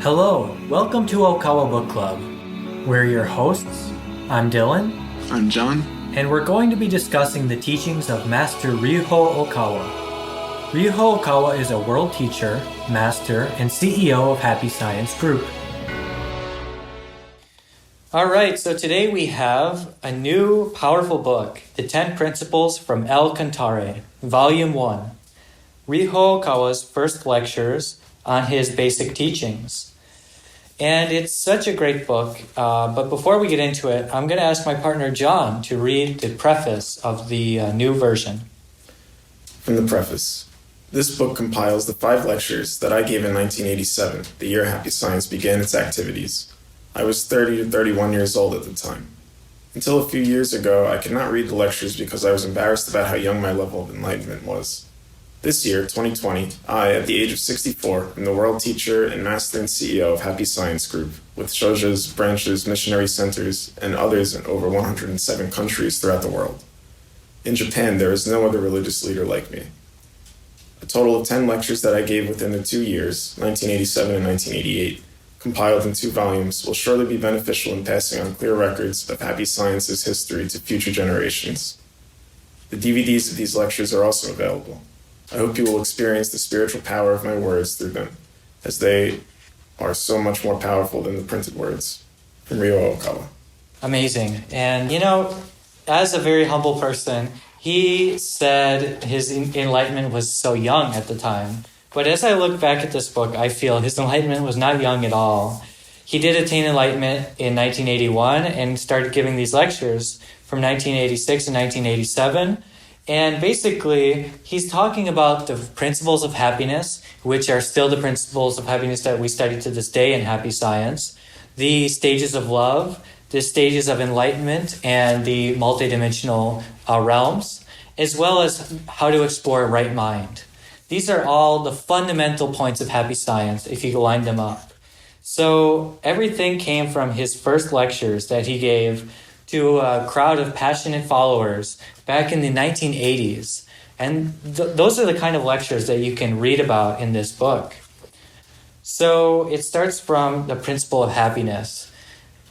Hello, welcome to Okawa Book Club. We're your hosts. I'm Dylan. I'm John. And we're going to be discussing the teachings of Master Ryuho Okawa. Ryuho Okawa is a world teacher, master, and CEO of Happy Science Group. Alright, so today we have a new powerful book, The 10 Principles from El Cantare, Volume 1. Ryuho Okawa's first lectures on his basic teachings. And it's such a great book, but before we get into it, I'm going to ask my partner John to read the preface of the new version. From the preface. This book compiles the 5 lectures that I gave in 1987, the year Happy Science began its activities. I was 30 to 31 years old at the time. Until a few years ago, I could not read the lectures because I was embarrassed about how young my level of enlightenment was. This year, 2020, I, at the age of 64, am the world teacher and master and CEO of Happy Science Group, with shojas, branches, missionary centers, and others in over 107 countries throughout the world. In Japan, there is no other religious leader like me. A total of 10 lectures that I gave within the 2 years, 1987 and 1988, compiled in 2 volumes, will surely be beneficial in passing on clear records of Happy Science's history to future generations. The DVDs of these lectures are also available. I hope you will experience the spiritual power of my words through them, as they are so much more powerful than the printed words. From Ryuho Okawa. Amazing. And as a very humble person, he said his enlightenment was so young at the time. But as I look back at this book, I feel his enlightenment was not young at all. He did attain enlightenment in 1981 and started giving these lectures from 1986 and 1987. And basically, he's talking about the principles of happiness, which are still the principles of happiness that we study to this day in Happy Science, the stages of love, the stages of enlightenment, and the multidimensional realms, as well as how to explore right mind. These are all the fundamental points of Happy Science, if you line them up. So everything came from his first lectures that he gave to a crowd of passionate followers back in the 1980s. And those are the kind of lectures that you can read about in this book. So it starts from the principle of happiness.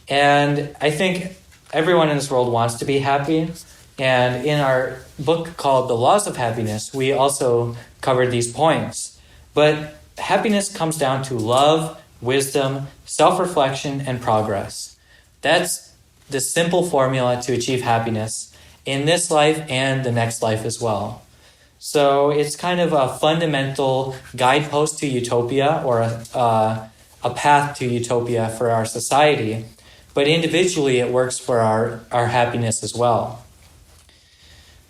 And I think everyone in this world wants to be happy. And in our book called The Laws of Happiness, we also covered these points. But happiness comes down to love, wisdom, self-reflection, and progress. That's the simple formula to achieve happiness in this life and the next life as well. So it's kind of a fundamental guidepost to utopia, or a path to utopia for our society. But individually, it works for our happiness as well.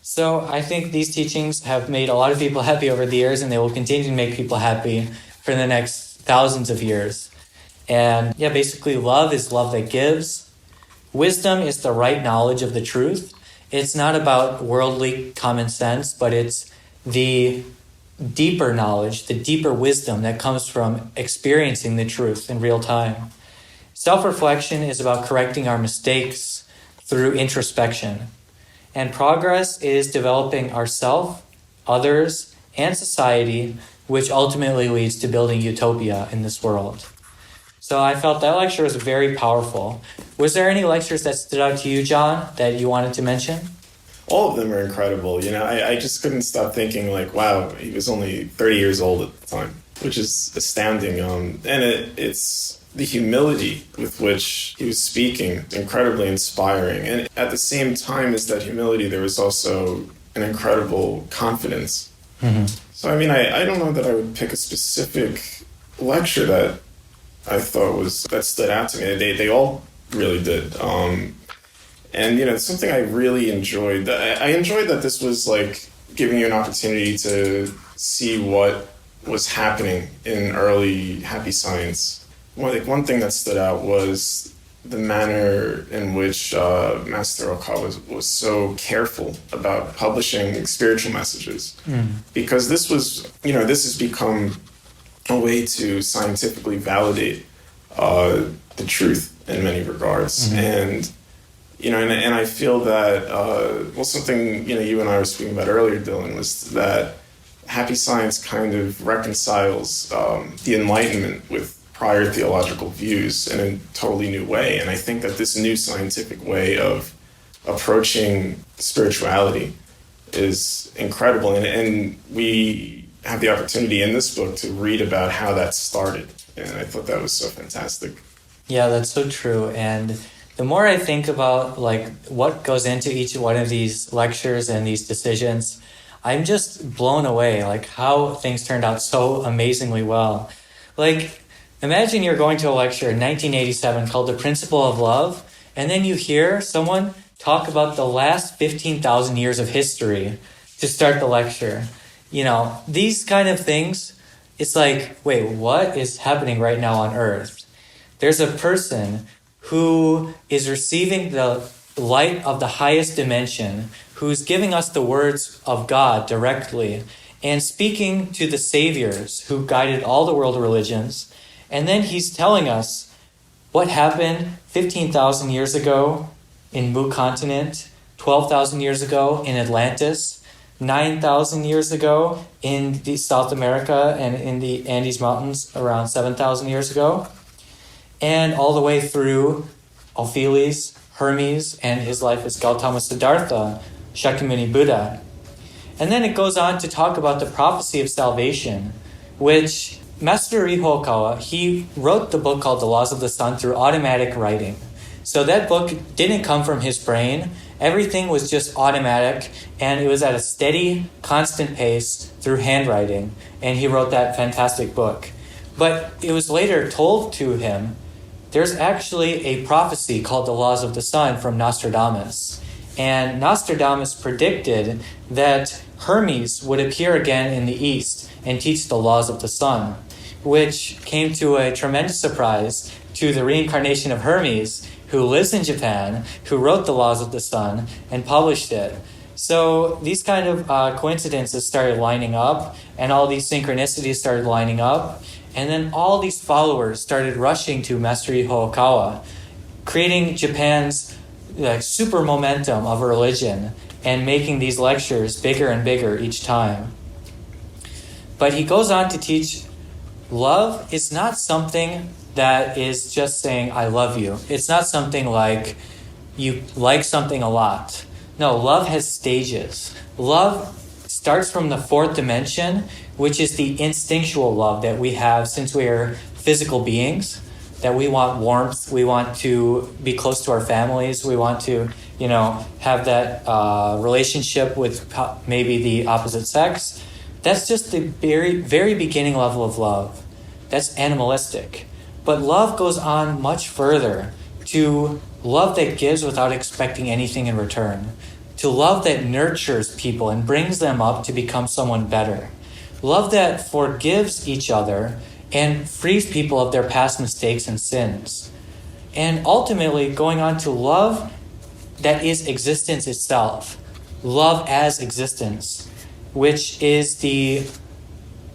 So I think these teachings have made a lot of people happy over the years, and they will continue to make people happy for the next thousands of years. And basically love is love that gives. Wisdom is the right knowledge of the truth. It's not about worldly common sense, but it's the deeper knowledge, the deeper wisdom that comes from experiencing the truth in real time. Self-reflection is about correcting our mistakes through introspection. And progress is developing ourselves, others, and society, which ultimately leads to building utopia in this world. So I felt that lecture was very powerful. Was there any lectures that stood out to you, John, that you wanted to mention? All of them are incredible. I just couldn't stop thinking, wow, he was only 30 years old at the time, which is astounding. And it's the humility with which he was speaking, incredibly inspiring. And at the same time as that humility, there was also an incredible confidence. Mm-hmm. So, I don't know that I would pick a specific lecture that I thought that stood out to me. They all really did. And something I really enjoyed. I enjoyed that this was giving you an opportunity to see what was happening in early Happy Science. One thing that stood out was the manner in which Master Okawa was so careful about publishing spiritual messages. Because this has become a way to scientifically validate the truth in many regards. And I feel that something you and I were speaking about earlier, Dylan, was that Happy Science kind of reconciles the Enlightenment with prior theological views in a totally new way. And I think that this new scientific way of approaching spirituality is incredible. And we have the opportunity in this book to read about how that started. And I thought that was so fantastic. Yeah, that's so true. And the more I think about like what goes into each one of these lectures and these decisions, I'm just blown away, like how things turned out so amazingly well. Like, imagine you're going to a lecture in 1987 called The Principle of Love, and then you hear someone talk about the last 15,000 years of history to start the lecture. You know, these kind of things, it's like, wait, what is happening right now on Earth? There's a person who is receiving the light of the highest dimension, who's giving us the words of God directly and speaking to the saviors who guided all the world religions. And then he's telling us what happened 15,000 years ago in Mu Continent, 12,000 years ago in Atlantis, 9,000 years ago in South America and in the Andes Mountains around 7,000 years ago, and all the way through Ophiles, Hermes, and his life as Gautama Siddhartha, Shakyamuni Buddha. And then it goes on to talk about the prophecy of salvation, which Master Riho Okawa, he wrote the book called The Laws of the Sun through automatic writing. So that book didn't come from his brain. Everything was just automatic, and it was at a steady, constant pace through handwriting. And he wrote that fantastic book. But it was later told to him, there's actually a prophecy called The Laws of the Sun from Nostradamus. And Nostradamus predicted that Hermes would appear again in the East and teach the laws of the sun, which came to a tremendous surprise to the reincarnation of Hermes, who lives in Japan, who wrote the laws of the sun and published it. So these kind of coincidences started lining up, and all these synchronicities started lining up, and then all these followers started rushing to Master Riho Okawa, creating Japan's super momentum of religion and making these lectures bigger and bigger each time. But he goes on to teach love is not something that is just saying, I love you. It's not something like you like something a lot. No, love has stages. Love starts from the fourth dimension, which is the instinctual love that we have since we are physical beings, that we want warmth, we want to be close to our families, we want to, have that relationship with maybe the opposite sex. That's just the very, very beginning level of love. That's animalistic. But love goes on much further to love that gives without expecting anything in return, to love that nurtures people and brings them up to become someone better, love that forgives each other and frees people of their past mistakes and sins. And ultimately going on to love that is existence itself, love as existence, which is the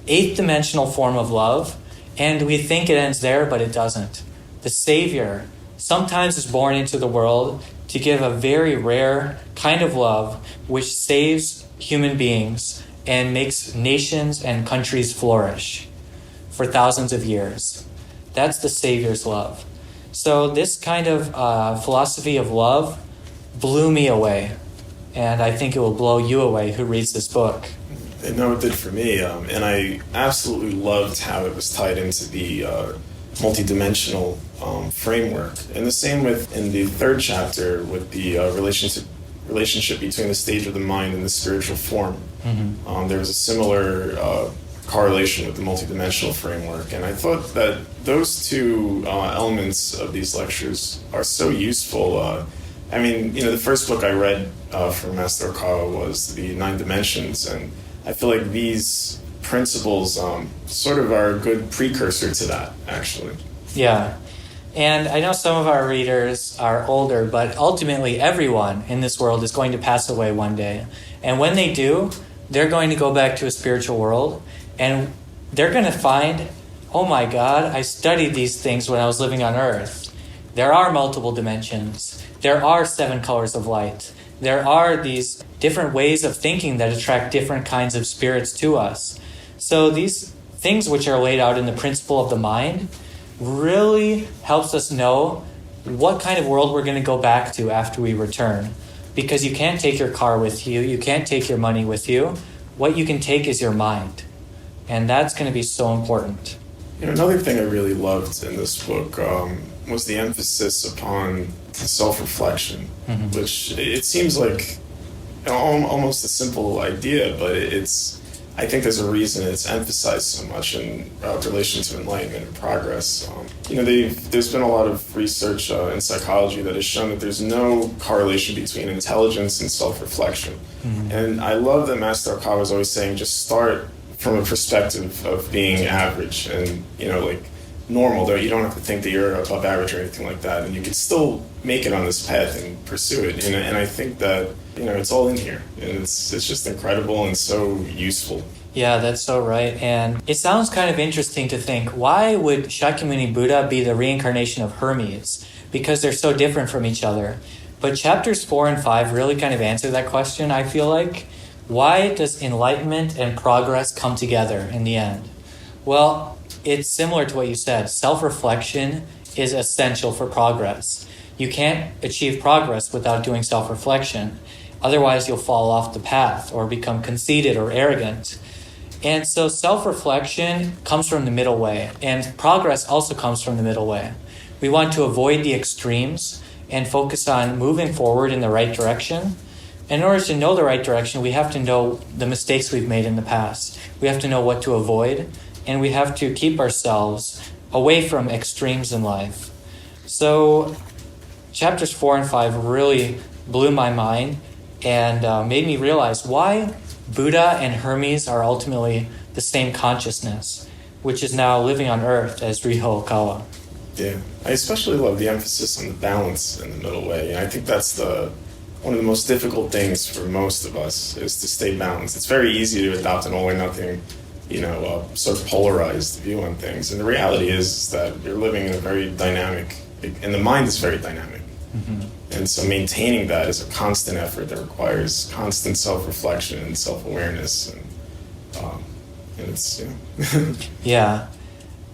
eighth dimensional form of love. And we think it ends there, but it doesn't. The Savior sometimes is born into the world to give a very rare kind of love which saves human beings and makes nations and countries flourish for thousands of years. That's the Savior's love. So this kind of philosophy of love blew me away. And I think it will blow you away who reads this book. I know it did for me. And I absolutely loved how it was tied into the multidimensional framework. And the same in the third chapter with the relationship between the stage of the mind and the spiritual form. Mm-hmm. There was a similar correlation with the multidimensional framework. And I thought that those two elements of these lectures are so useful. The first book I read from Master Okawa was The Nine Dimensions, and I feel like these principles sort of are a good precursor to that, actually. Yeah. And I know some of our readers are older, but ultimately everyone in this world is going to pass away one day. And when they do, they're going to go back to a spiritual world, and they're going to find, oh my God, I studied these things when I was living on Earth. There are multiple dimensions. There are 7 colors of light. There are these different ways of thinking that attract different kinds of spirits to us. So these things which are laid out in the principle of the mind, really helps us know what kind of world we're going to go back to after we return. Because you can't take your car with you, you can't take your money with you. What you can take is your mind. And that's going to be so important. Another thing I really loved in this book was the emphasis upon self-reflection, which it seems like almost a simple idea, but I think there's a reason it's emphasized so much in relation to enlightenment and progress. There's been a lot of research in psychology that has shown that there's no correlation between intelligence and self-reflection. And I love that Master Okawa is always saying, just start from a perspective of being average and, normal, though you don't have to think that you're above average or anything like that, and you can still make it on this path and pursue it. And I think that, it's all in here, and it's just incredible and so useful. Yeah, that's so right. And it sounds kind of interesting to think, why would Shakyamuni Buddha be the reincarnation of Hermes? Because they're so different from each other. But chapters 4 and 5 really kind of answer that question, I feel like. Why does enlightenment and progress come together in the end? Well, it's similar to what you said. Self-reflection is essential for progress. You can't achieve progress without doing self-reflection. Otherwise, you'll fall off the path or become conceited or arrogant. And so self-reflection comes from the middle way, and progress also comes from the middle way. We want to avoid the extremes and focus on moving forward in the right direction. In order to know the right direction, we have to know the mistakes we've made in the past. We have to know what to avoid, and we have to keep ourselves away from extremes in life. So chapters 4 and 5 really blew my mind and made me realize why Buddha and Hermes are ultimately the same consciousness, which is now living on earth as Riho Okawa. Yeah, I especially love the emphasis on the balance in the middle way. I think that's one of the most difficult things for most of us is to stay balanced. It's very easy to adopt an all or nothing, sort of polarized view on things. And the reality is that you're living in a very dynamic, and the mind is very dynamic. And so maintaining that is a constant effort that requires constant self-reflection and self-awareness. And it's, Yeah.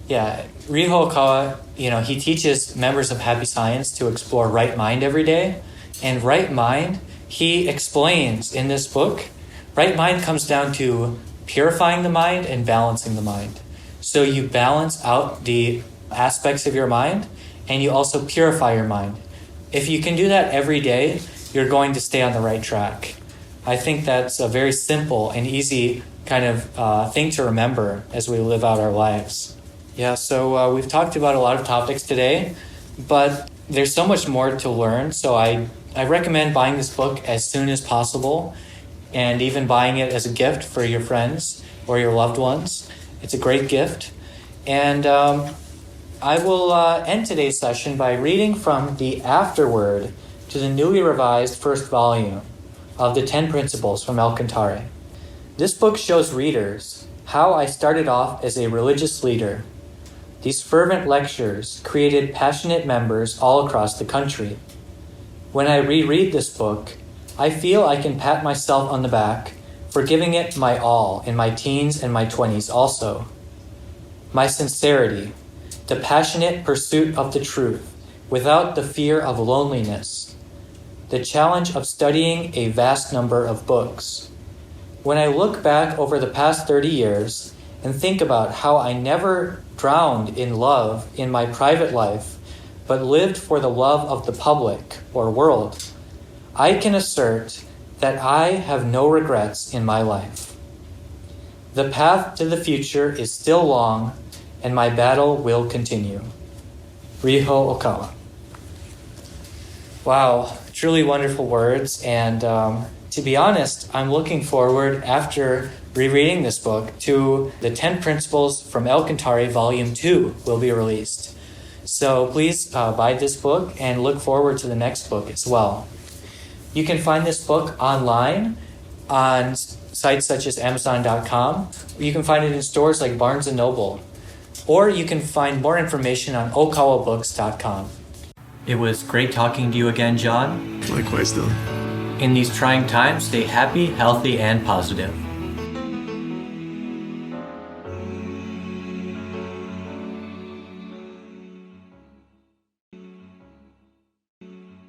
Riho Okawa, he teaches members of Happy Science to explore right mind every day. And right mind, he explains in this book, right mind comes down to purifying the mind and balancing the mind. So you balance out the aspects of your mind, and you also purify your mind. If you can do that every day, you're going to stay on the right track. I think that's a very simple and easy kind of thing to remember as we live out our lives. Yeah, so we've talked about a lot of topics today, but there's so much more to learn, so I recommend buying this book as soon as possible and even buying it as a gift for your friends or your loved ones. It's a great gift. And I will end today's session by reading from the Afterword to the newly revised first volume of the 10 Principles from El Cantare. This book shows readers how I started off as a religious leader. These fervent lectures created passionate members all across the country. When I reread this book, I feel I can pat myself on the back for giving it my all in my teens and my 20s also. My sincerity, the passionate pursuit of the truth without the fear of loneliness, the challenge of studying a vast number of books. When I look back over the past 30 years and think about how I never drowned in love in my private life, but lived for the love of the public or world, I can assert that I have no regrets in my life. The path to the future is still long, and my battle will continue. Riho Okawa. Wow, truly wonderful words, and to be honest, I'm looking forward, after rereading this book, to the 10 Principles from El Cantare Volume 2 will be released. So please buy this book and look forward to the next book as well. You can find this book online on sites such as Amazon.com. You can find it in stores like Barnes & Noble. Or you can find more information on OkawaBooks.com. It was great talking to you again, John. Likewise, Dylan. In these trying times, stay happy, healthy, and positive.